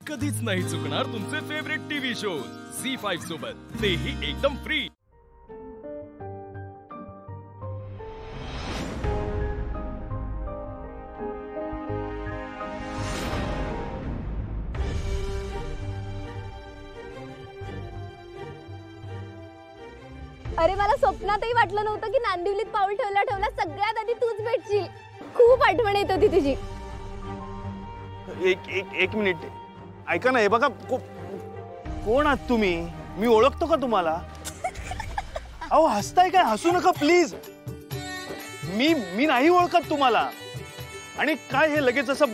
कधीच नाही चुकणार तुमचे फेवरेट टीव्ही शोज झी5 सोबत, तेही एकदम फ्री। अरे मला स्वप्नातही वाटलं नव्हतं की नांदिवलीत पाऊल ठेवला ठेवला सगळ्यात आधी तूच भेटशील। खूप आठवण येत होती तुझी। एक मिनिट ऐका ना, हे बघा कोण आहात तुम्ही? मी ओळखतो का तुम्हाला? अहो हसताय काय? हसू नका प्लीज। मी नाही ओळखत तुम्हाला। आणि काय हे लगेच असं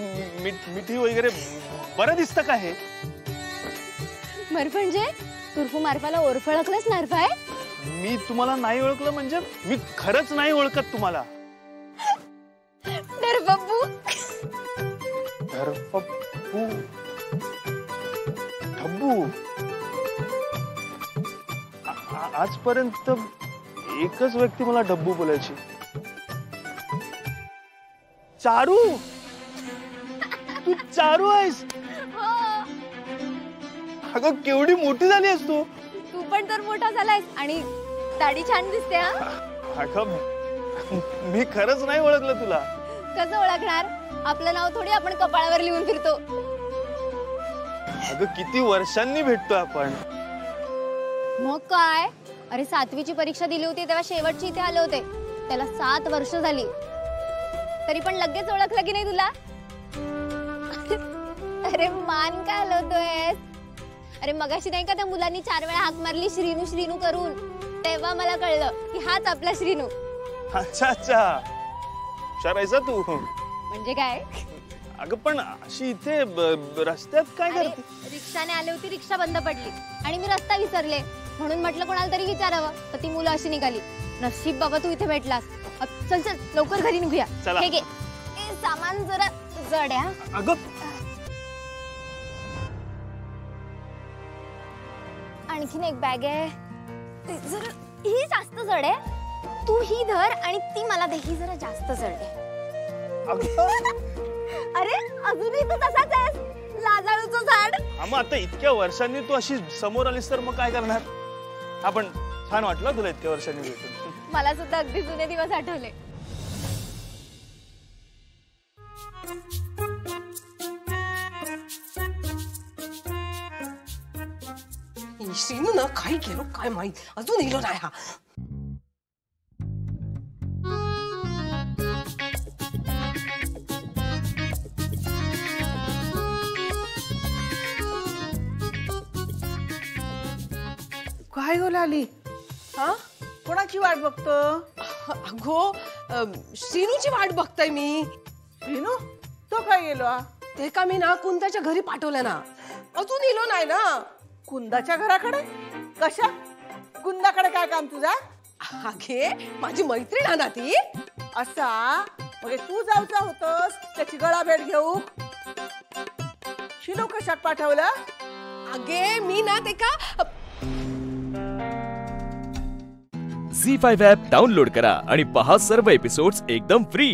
मिठी वगैरे बरं दिसतं का हे? मरफंजे तुर्फू मारफाला ओळखलंस नारफाय? मी तुम्हाला नाही ओळखलं म्हणजे मी खरंच नाही ओळखत तुम्हाला। धरपप्पू धरपप्पू धब्बू आजपर्यंत एकच व्यक्ती मला डब्बू बोलायची। चारू, तू चारू आहेस? अगं केवढी मोठी झाली आहेस तू। तू पण तर मोठा झालायस आणि दाढी छान दिसते। अगं मी खरंच नाही ओळखलं तुला। कसं ओळखणार? आपलं नाव थोडी आपण कपाळावर लिहून फिरतो। अगं किती वर्षांनी भेटतो आपण। मग काय? अरे 7वीची परीक्षा दिली होती तेव्हा शेवटची इथे आले होते। त्याला 7 वर्ष झाली, तरी पण लगेच ओळखलं की नाही तुला? अरे मान काय हलवतोयस? अरे मगाशी नाही का त्या मुलांनी 4 वेळा हाक मारली श्रीनू श्रीनू करून, तेव्हा मला कळलं की हाच आपला श्रीनू। अच्छा अच्छा, हुशारायचा तू। म्हणजे काय? अगं पण अशी इथे रस्त्यात काय करते? रिक्षाने आले होती, रिक्षा बंद पडली आणि मी रस्ता विसरले, म्हणून म्हटलं कोणाला तरी विचारावं, तर ती मुलं अशी निघाली। नशीब बाबा तू इथे भेटलास। चल चल लवकर घरी निघूया। हे घे, सामान जरा जड आहे। अगं आणखीन एक बॅग आहे, जरा ही जास्त जड आहे। तू ही धर आणि ती मला दे, ही जरा जास्त जड आहे। अरे अजूनही तू तसाच आहेस, लाजाळूचं झाड। मग आता इतक्या वर्षांनी तू अशी समोर आलीस तर मग काय करणार? आपण छान वाटलं तुला इतक्या वर्षांनी भेटून। मला सुद्धा अगदी जुने दिवस आठवले। श्रीनू ना काही केलो काय माहित, अजून इलो नाही हा। काय गो लाली? हा कोणाची वाट बघतो? अगो श्रीनूची वाट बघताय मी। श्रीनू तो काय गेलो? ते का मी ना कुंदाच्या घरी पाठवलं ना, अजून इलो नाही ना। कुंदाच्या घराकडे? कशा? कुंदाकडे काय काम तुझा? अगे माझी मैत्रीण आहे ना ती। असा मग तू जाऊचा होतोस त्याची गळा भेट घेऊ? शिलो कशात पाठवलं? अगे मी ना ते का झी5 ॲप डाउनलोड करा आणि पहा सर्व एपिसोड्स एकदम फ्री।